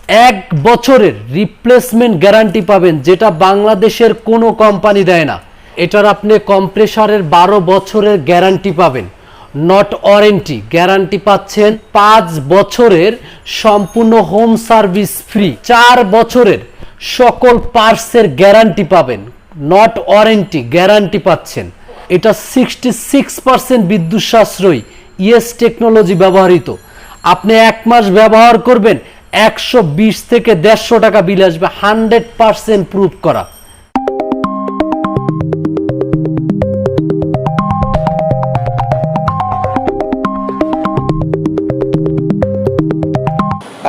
1 বছরের replacement guarantee পাবেন, যেটা বাংলাদেশের কোনো কোম্পানি দেয় না। এটার আপনি কম্প্রেসারের 12 বছরের গ্যারান্টি পাবেন, নট ওয়ারেন্টি। গ্যারান্টি পাচ্ছেন 5 বছরের সম্পূর্ণ হোম সার্ভিস ফ্রি, 4 বছরের সকল পার্টসের গ্যারান্টি পাবেন, নট ওয়ারেন্টি গ্যারান্টি পাচ্ছেন। এটা 66% বিদ্যুৎ সাশ্রয়ী ইএস টেকনোলজি ব্যবহৃত। আপনি 1 মাস ব্যবহার করবেন, 120 থেকে 150 টাকা বিল আসবে, 100% প্রুফ করা।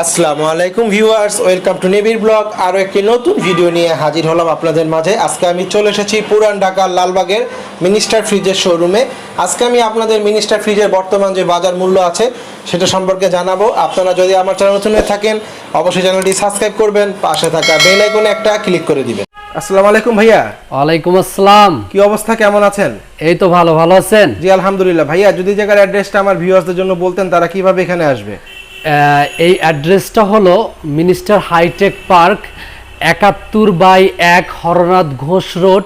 আসসালামু আলাইকুম ভিউয়ার্স, ওয়েলকাম টু নিবিড় ব্লগ। আরও একটি নতুন ভিডিও নিয়ে হাজির হলাম আপনাদের মাঝে। আজকে আমি চলে এসেছি পুরান ঢাকার লালবাগের মিনিস্টার ফ্রিজের শোরুমে। আজকে আমি আপনাদের মিনিস্টার ফ্রিজের বর্তমান যে বাজার মূল্য আছে সেটা সম্পর্কে জানাবো। আপনারা যদি আমার চ্যানেল নতুন হয়ে থাকেন অবশ্যই চ্যানেলটি সাবস্ক্রাইব করবেন, পাশে থাকা বেল আইকনে একটা ক্লিক করে দিবেন। আসসালামু আলাইকুম ভাইয়া। ওয়ালাইকুম আসসালাম। কি অবস্থা, কেমন আছেন? এই তো ভালো আছেন? জি আলহামদুলিল্লাহ। ভাইয়া যদি জায়গার অ্যাড্রেসটা আমার ভিউয়ার্সদের জন্য বলতেন, তারা কিভাবে এখানে আসবে? এই অ্যাড্রেসটা হলো minister hi tech park, 71/1 Haranath Ghosh road,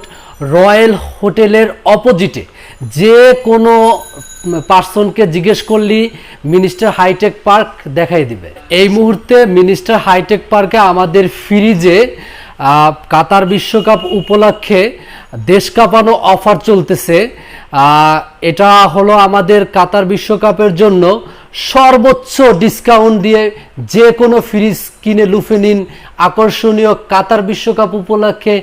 royal হোটেলের অপোজিটে। যে কোনো পার্সনকে জিজ্ঞেস করলি মিনিস্টার হাইটেক পার্ক দেখাই দিবে। এই মুহূর্তে মিনিস্টার হাইটেক পার্কে আমাদের ফ্রিজে কাতার বিশ্বকাপ উপলক্ষে দেশ কাঁপানো অফার চলতেছে। এটা হলো আমাদের কাতার বিশ্বকাপের জন্য সর্বোচ্চ ডিসকাউন্ট দিয়ে যে কোনো ফ্রিজ কিনে লুফে নিন। আকর্ষণীয় কাতার বিশ্বকাপ উপলক্ষে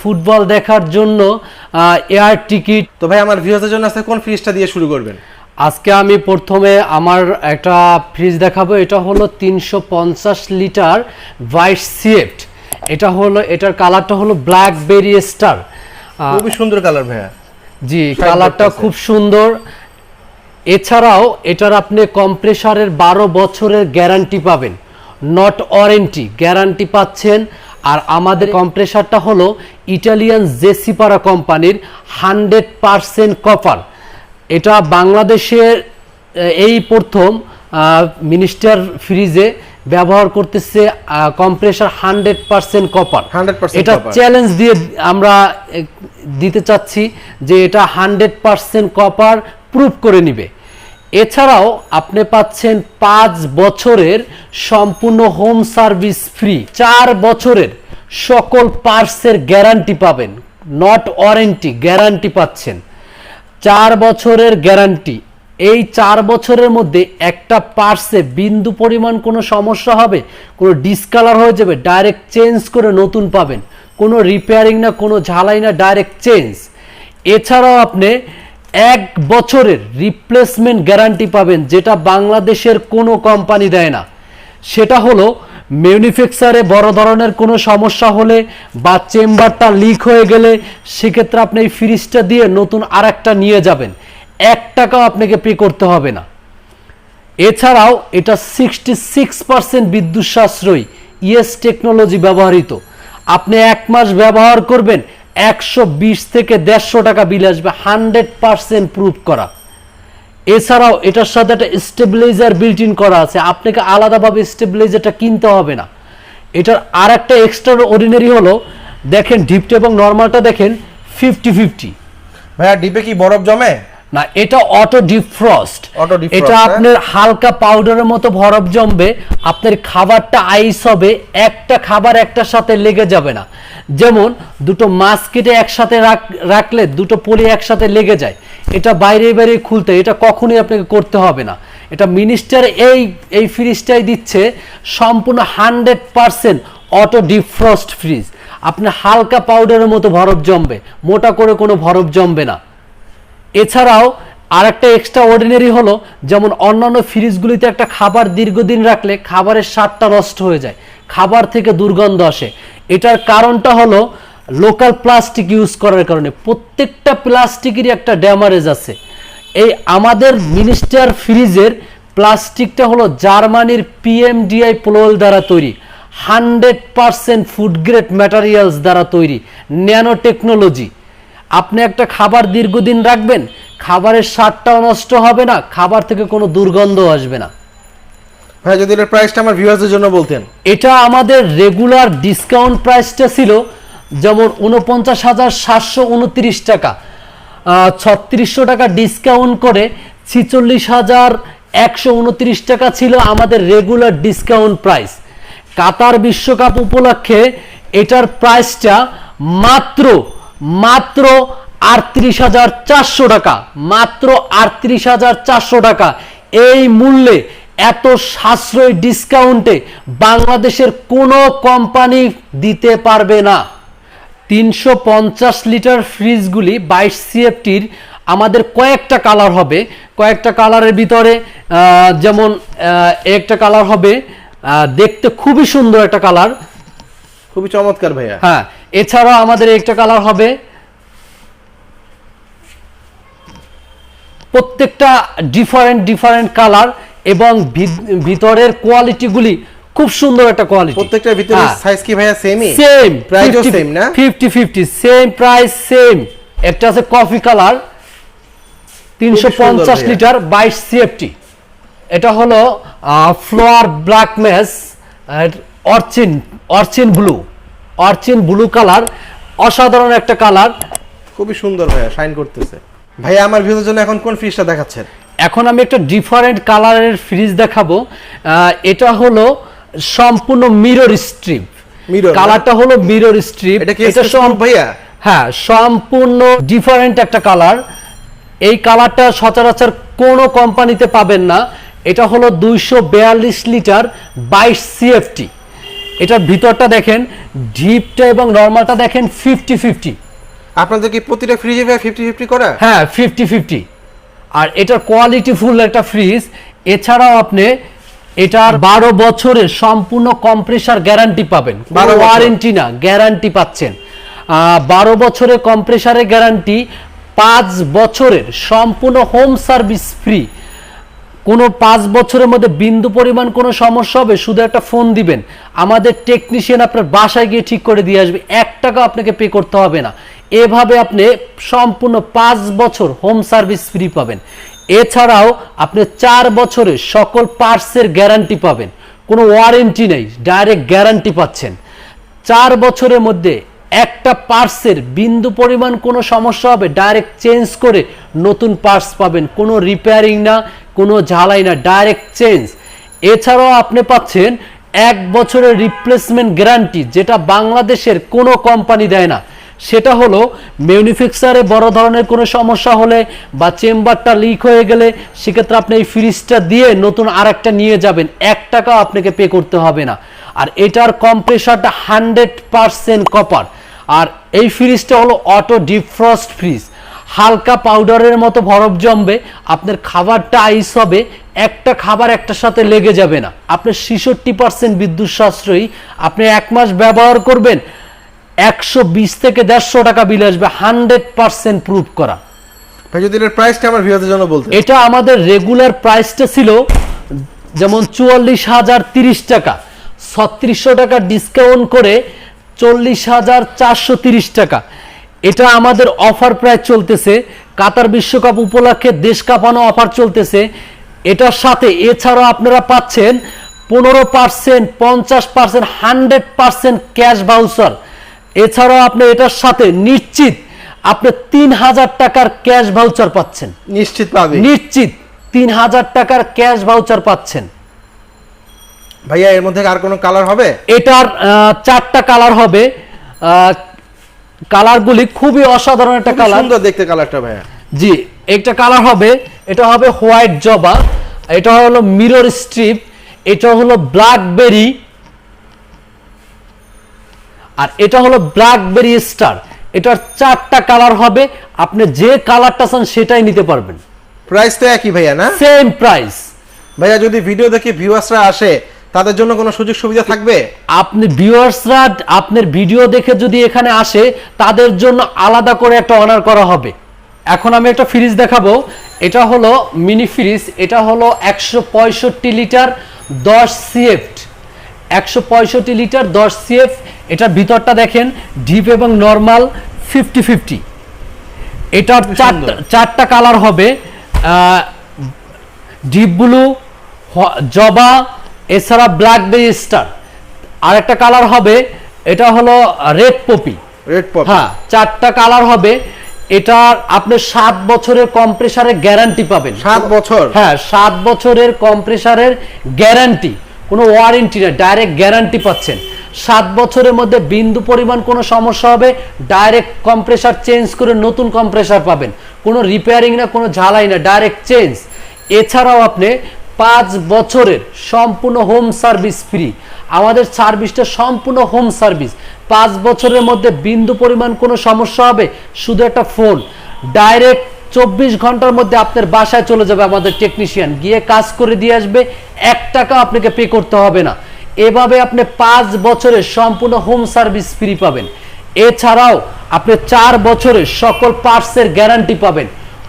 ফুটবল দেখার জন্য এয়ার টিকিট। তো ভাই আমার ভিউয়ারদের জন্য আজকে কোন ফ্রিজটা দিয়ে শুরু করবেন? আজকে আমি প্রথমে আমার একটা ফ্রিজ দেখাবো। এটা হলো 350 লিটার হোয়াইট সিফট। এটা হলো, এটার কালারটা হলো ব্ল্যাকবেরি স্টার। খুবই সুন্দর কালার ভাইয়া। জি, কালারটা খুব সুন্দর। এছাড়াও এটার আপনি কম্প্রেসারের 12 বছরের গ্যারান্টি পাবেন, নট ওয়ারেন্টি গ্যারান্টি পাচ্ছেন। আর আমাদের কম্প্রেসারটা হলো ইটালিয়ান জেসিপারা কোম্পানির 100% কপার। এটা বাংলাদেশের এই প্রথম মিনিস্টার ফ্রিজে ব্যবহার করতেছে কম্প্রেসার 100% কপার। এটা চ্যালেঞ্জ দিয়ে আমরা দিতে চাচ্ছি যে এটা 100% কপার প্রুফ করে নিবে। এছাড়াও আপনি পাচ্ছেন 5 বছরের সম্পূর্ণ হোম সার্ভিস ফ্রি, 4 বছরের সকল পার্টসের গ্যারান্টি পাবেন, নট ওয়ারেন্টি গ্যারান্টি পাচ্ছেন। 4 বছরের গ্যারান্টি। এই 4 বছরের মধ্যে একটা পার্টসে বিন্দু পরিমাণ কোনো সমস্যা হবে, কোনো ডিসকালার হয়ে যাবে, ডাইরেক্ট চেঞ্জ করে নতুন পাবেন। কোনো রিপেয়ারিং না, কোনো ঝালাই না, ডাইরেক্ট চেঞ্জ। এছাড়াও আপনি 1 বছরের রিপ্লেসমেন্ট গ্যারান্টি পাবেন, যেটা বাংলাদেশের কোনো কোম্পানি দেয় না। সেটা হলো ম্যানুফ্যাকচারে বড় ধরনের কোনো সমস্যা হলে বা চেম্বারটা লিক হয়ে গেলে সেক্ষেত্রে আপনি এই ফ্রিজটা দিয়ে নতুন আরেকটা নিয়ে যাবেন, 1 টাকাও আপনাকে পে করতে হবে না। এছাড়াও এটা 66% বিদ্যুৎ সাশ্রয়ী ইএস টেকনোলজি ব্যবহৃত। আপনি 1 মাস ব্যবহার করবেন, 120 থেকে 150 টাকা বিল আসবে, 100% প্রুফ করা। এছাড়াও এটার সাথে একটা স্টেবিলাইজার বিল্ট ইন করা আছে, আপনাকে আলাদাভাবে স্টেবিলাইজারটা কিনতে হবে না। এটার আর একটা এক্সট্রা অর্ডিনারি হলো, দেখেন ডিপটা এবং নর্মালটা দেখেন 50-50। ভাইয়া ডিপে কি বরফ জমে না? এটা অটো ডিফ্রস্ট। এটা আপনার হালকা পাউডারের মতো বরফ জমবে, আপনার খাবারটা আইস হবে, একটা খাবার একটার সাথে লেগে যাবে না। যেমন দুটো মাছ কেটে একসাথে রাখলে দুটো পলি একসাথে লেগে যায়, এটা বাইরে বাইরে খুলতে, এটা কখনোই আপনাকে করতে হবে না। এটা মিনিস্টার এই ফ্রিজটাই দিচ্ছে সম্পূর্ণ 100% অটো ডিফ্রস্ট ফ্রিজ। আপনার হালকা পাউডারের মতো বরফ জমবে, মোটা করে কোনো বরফ জমবে না। এছাড়াও আর একটা এক্সট্রা অর্ডিনারি হলো, যেমন অন্যান্য ফ্রিজগুলিতে একটা খাবার দীর্ঘদিন রাখলে খাবারের স্বাদটা নষ্ট হয়ে যায়, খাবার থেকে দুর্গন্ধ আসে। এটার কারণটা হলো লোকাল প্লাস্টিক ইউজ করার কারণে। প্রত্যেকটা প্লাস্টিকেরই একটা ড্যামারেজ আছে। এই আমাদের মিনিস্টার ফ্রিজের প্লাস্টিকটা হলো জার্মানির PMDI প্লোল দ্বারা তৈরি, 100% ফুড গ্রেড ম্যাটেরিয়ালস দ্বারা তৈরি, ন্যানো টেকনোলজি। আপনি একটা খাবার দীর্ঘদিন রাখবেন, খাবারের স্বাদটাও নষ্ট হবে না, খাবার থেকে কোনো দুর্গন্ধ আসবে না। ভাই যদি এর প্রাইসটা আমার ভিউয়ারদের জন্য বলতেন। এটা আমাদের রেগুলার ডিসকাউন্ট প্রাইসটা ছিল যেমন ৪৯,৭২৯ টাকা, ৩৬০০ টাকা ডিসকাউন্ট করে ৪৬,১২৯ টাকা ছিল আমাদের রেগুলার ডিসকাউন্ট প্রাইস। কাতার বিশ্বকাপ উপলক্ষে এটার প্রাইসটা মাত্র ৩৮,৪০০ টাকা, মাত্র ৩৮,৪০০ টাকা। এই মূল্যে এত সাশ্রয়ী ডিসকাউন্টে বাংলাদেশের কোনো কোম্পানি দিতে পারবে না। ৩৫০ লিটার ফ্রিজগুলি 22 সিএফটির আমাদের কয়েকটা কালার হবে, কয়েকটা কালারের ভিতরে যেমন একটা কালার হবে দেখতে খুবই সুন্দর একটা কালার, খুবই চমৎকার ভাইয়া। হ্যাঁ, এছাড়াও আমাদের একটা কালার হবে, প্রত্যেকটা ডিফারেন্ট কালার এবং ভিতরের কোয়ালিটিগুলি খুব সুন্দর একটা কোয়ালিটি। প্রত্যেকটার ভিতরে সাইজ কি ভাইয়া সেমই? সেম, প্রাইসও সেম না? 50-50 সেম প্রাইস সেম। একটা আছে কফি কালার 350 লিটার 22 সিএফটি। এটা হলো flower black mass urchin blue colour, অসাধারণ একটা কালার, খুবই সুন্দর ভাইয়া, শাইন করতেছে। ভাইয়া আমার ভিউয়ারদের জন্য এখন কোন ফ্রিজটা দেখাচ্ছেন? এখন আমি একটা ডিফারেন্ট কালারের ফ্রিজ দেখাবো। এটা হলো সম্পূর্ণ মিরর স্ট্রিপ, কালারটা হলো মিরর স্ট্রিপ। এটা সব ভাইয়া? হ্যাঁ, সম্পূর্ণ ডিফারেন্ট একটা কালার। এই কালারটা সচরাচর কোনো কোম্পানিতে পাবেন না। এটা হলো 242 লিটার 22 সিএফটি। এটার ভিতরটা দেখেন, ডিপটা এবং নরমালটা দেখেন 50-50। আপনাদের কি প্রতিটা ফ্রিজে 50-50 করা? হ্যাঁ, 50-50। আর এটার কোয়ালিটি ফুল একটা ফ্রিজ। এছাড়াও আপনি এটার 12 বছরের সম্পূর্ণ কম্প্রেসার গ্যারান্টি পাবেন, ওয়ারেন্টি না, গ্যারান্টি পাচ্ছেন। 12 বছরের কম্প্রেসারের গ্যারান্টি, 5 বছরের সম্পূর্ণ হোম সার্ভিস ফ্রি। কোনো 5 বছরের মধ্যে বিন্দু পরিমাণ কোনো সমস্যা হবে, শুধু একটা ফোন দিবেন, আমাদের টেকনিশিয়ান আপনার বাসায় গিয়ে ঠিক করে দিয়ে আসবে, 1 টাকা আপনাকে পে করতে হবে না। এভাবে আপনি সম্পূর্ণ 5 বছর হোম সার্ভিস ফ্রি পাবেন। এছাড়াও আপনি 4 বছরের সকল পার্টসের গ্যারান্টি পাবেন, কোনো ওয়ারেন্টি নেই, ডাইরেক্ট গ্যারান্টি পাচ্ছেন। 4 বছরের মধ্যে একটা পার্টসের বিন্দু পরিমাণ কোনো সমস্যা হবে, ডাইরেক্ট চেঞ্জ করে নতুন পার্টস পাবেন, কোনো রিপেয়ারিং না, কোনো ঝালাই না, ডাইরেক্ট চেঞ্জ। এছাড়াও আপনি পাচ্ছেন 1 বছরের রিপ্লেসমেন্ট গ্যারান্টি, যেটা বাংলাদেশের কোনো কোম্পানি দেয় না। সেটা হলো ম্যানুফ্যাকচারে বড় ধরনের কোনো সমস্যা হলে বা চেম্বারটা লিক হয়ে গেলে সেক্ষেত্রে আপনি এই ফ্রিজটা দিয়ে নতুন আরেকটা নিয়ে যাবেন, 1 টাকা আপনাকে পে করতে হবে না। আর এটার কম্প্রেসারটা 100% কপার। আর এই ফ্রিজটা হলো অটো ডিফ্রস্ট ফ্রিজ, হালকা পাউডারের মতো বরফ জমবে, আপনার খাবারটা আইস হবে, একটা খাবার একটার সাথে লেগে যাবে না। আপনার 66% বিদ্যুৎ সাশ্রয়ী, আপনি 1 মাস ব্যবহার করবেন, 120 থেকে 150 টাকা বিল আসবে, 100% প্রুফ করা। ভাই যদি এর প্রাইসটা আমার ভিউয়ারদের জন্য বলতেন। এটা আমাদের রেগুলার প্রাইসটা ছিল যেমন 44,030 টাকা, 3600 টাকা ডিসকাউন্ট করে 40,430 টাকা। এটা আমাদের অফার প্রাইস চলতেছে, কাতার বিশ্বকাপ উপলক্ষে দেশ কাঁপানো অফার চলতেছে। এটার সাথে এছাড়াও আপনারা পাচ্ছেন 15%, 50%, 100% ক্যাশ ভাউচার। এছাড়াও আপনি এটার সাথে নিশ্চিত আপনি 3000 টাকার ক্যাশ ভাউচার পাচ্ছেন, নিশ্চিত পাবেন, নিশ্চিত 3000 টাকার ক্যাশ ভাউচার পাচ্ছেন। ভাইয়া এর মধ্যে আর কোনো কালার হবে? এটার 4টা কালার হবে, কালারগুলি খুবই অসাধারণ একটা কালার, সুন্দর দেখতে কালারটা ভাইয়া। জি, একটা কালার হবে, এটা হবে হোয়াইট জবা, এটা হলো মিরর স্ট্রিপ, এটা হলো ব্ল্যাকবেরি, আর এটা হলো ব্ল্যাকবেরি স্টার। এটার 4টা কালার হবে, আপনি যে কালারটা চান সেটাই নিতে পারবেন। প্রাইস তো একই ভাইয়া না? Same price. ভাইয়া যদি ভিডিও দেখে ভিউয়ার্সরা আসে তাদের জন্য কোনো সুযোগ সুবিধা থাকবে? আপনি ভিউয়ার্সরা আপনার ভিডিও দেখে যদি এখানে আসে তাদের জন্য আলাদা করে একটা অনার করা হবে। এখন আমি একটা ফ্রিজ দেখাবো, এটা হলো মিনি ফ্রিজ, এটা হলো 165 লিটার 10 সিএফ, 165 লিটার 10 সিএফ। এটার ভিতরটা দেখেন, ডিপ এবং নরমাল 50-50। এটার 4টা কালার হবে, ডিপ ব্লু, জবা, এছাড়া ব্ল্যাকবেরি স্টার, আর একটা কালার হবে, এটা হলো রেড পপি। হ্যাঁ, 4টা কালার হবে। এটা আপনি 7 বছরের কম্প্রেসারের গ্যারান্টি পাবেন। 7 বছর? হ্যাঁ, 7 বছরের কম্প্রেসারের গ্যারান্টি, কোনো ওয়ারেন্টি না, ডাইরেক্ট গ্যারান্টি পাচ্ছেন। 7 বছরের মধ্যে বিন্দু পরিমাণ কোনো সমস্যা হবে, ডাইরেক্ট কম্প্রেসার চেঞ্জ করে নতুন কম্প্রেসার পাবেন। কোনো রিপেয়ারিং না, কোনো ঝালাই না, ডাইরেক্ট চেঞ্জ। এছাড়াও আপনি 5 বছরের সম্পূর্ণ হোম সার্ভিস ফ্রি। আমাদের সার্ভিসটা সম্পূর্ণ হোম সার্ভিস। 5 বছরের মধ্যে বিন্দু পরিমাণ কোনো সমস্যা হবে, শুধু একটা ফোন, ডাইরেক্ট 24 ঘন্টার মধ্যে আপনার বাসায় চলে যাবে আমাদের টেকনিশিয়ান, গিয়ে কাজ করে দিয়ে আসবে। 1 টাকা আপনাকে পে করতে হবে না। এভাবে আপনি 5 বছরের সম্পূর্ণ হোম সার্ভিস ফ্রি পাবেন। এছাড়াও আপনি 4 বছরের সকল পার্টসের গ্যারান্টি পাবেন,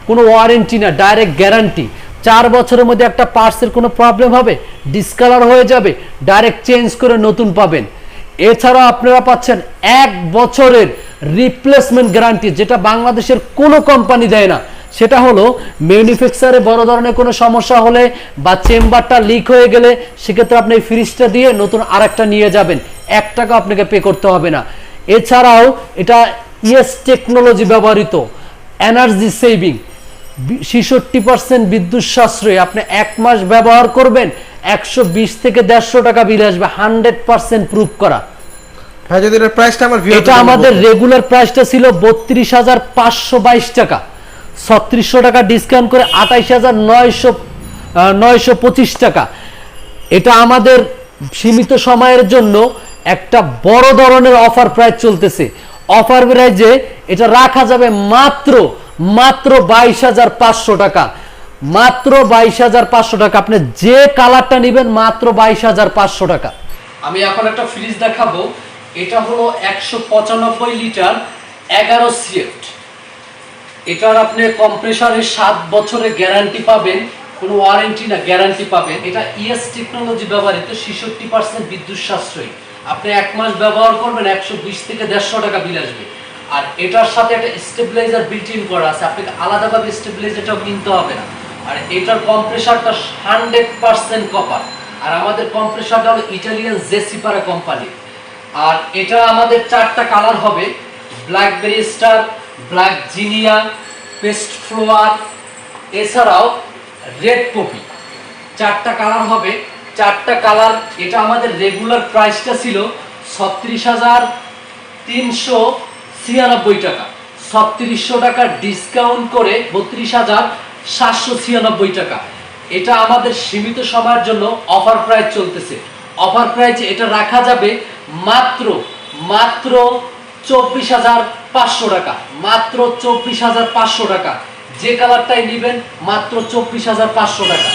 কোনো ওয়ারেন্টি না, ডাইরেক্ট গ্যারান্টি। 4 বছরের মধ্যে একটা পার্টসের কোনো প্রবলেম হবে, ডিসকালার হয়ে যাবে, ডাইরেক্ট চেঞ্জ করে নতুন পাবেন। এছাড়াও আপনারা পাচ্ছেন 1 বছরের রিপ্লেসমেন্ট গ্যারান্টি, যেটা বাংলাদেশের কোনো কোম্পানি দেয় না। সেটা হলো ম্যানুফ্যাকচারে বড় ধরনের কোনো সমস্যা হলে বা চেম্বারটা লিক হয়ে গেলে সেক্ষেত্রে আপনি এই ফ্রিজটা দিয়ে নতুন আরেকটা নিয়ে যাবেন, 1 টাকা আপনাকে পে করতে হবে না। এছাড়াও এটা ইএস টেকনোলজি ব্যবহৃত, এনার্জি সেভিং, 66% বিদ্যুৎ সাশ্রয়ী। আপনি 1 মাস ব্যবহার করবেন, 120 থেকে 150 টাকা বিল আসবে, 100% প্রুফ করা। হ্যাঁ, যদি এর প্রাইসটা আমার ভিউ, এটা আমাদের রেগুলার প্রাইসটা ছিল 32,522 টাকা, 3600 টাকা ডিসকাউন্ট করে 28,925 টাকা। এটা আমাদের সীমিত সময়ের জন্য একটা বড় ধরনের অফার প্রাইস চলতেছে। অফার প্রাইজে এটা রাখা যাবে মাত্র 22,500 টাকা, মাত্র 22,500 টাকা। আপনি যে কালারটা নেবেন মাত্র 22,500 টাকা। আমি এখন একটা ফ্রিজ দেখাবো। এটা হলো 195 লিটার 11 সিফট। এটার আপনি কম্প্রেসারের 7 বছরের গ্যারান্টি পাবেন, কোনো ওয়ারেন্টি না, গ্যারান্টি পাবেন। এটা ইএস টেকনোলজি ব্যবহৃত, 66% বিদ্যুৎ সাশ্রয়ী। আপনি 1 মাস ব্যবহার করবেন, 120 থেকে 150 টাকা বিল আসবে। আর এটার সাথে একটা স্টেবিলাইজার বিল্ট ইন করা আছে, আপনাকে আলাদাভাবে স্টেবিলাইজারটাও কিনতে হবে না। আর এটার কম্প্রেসারটা 100% কপার। আর আমাদের কম্প্রেসারটা হলো ইটালিয়ান জেসিপারা কোম্পানি। আর এটা আমাদের 4টা কালার হবে, blackberry star, black zinnia, paste flower, এছাড়াও রেড পপি। 4টা কালার হবে, 4টা কালার। এটা আমাদের রেগুলার প্রাইসটা ছিল 36,396 টাকা, 3600 টাকা ডিসকাউন্ট করে 32,796 টাকা। এটা আমাদের সীমিত সময়ের জন্য অফার প্রাইস চলতেছে। অফার প্রাইসে এটা রাখা যাবে মাত্র 24,500 টাকা, মাত্র 24,500 টাকা। যে কালারটাই নেবেন মাত্র 24,500 টাকা।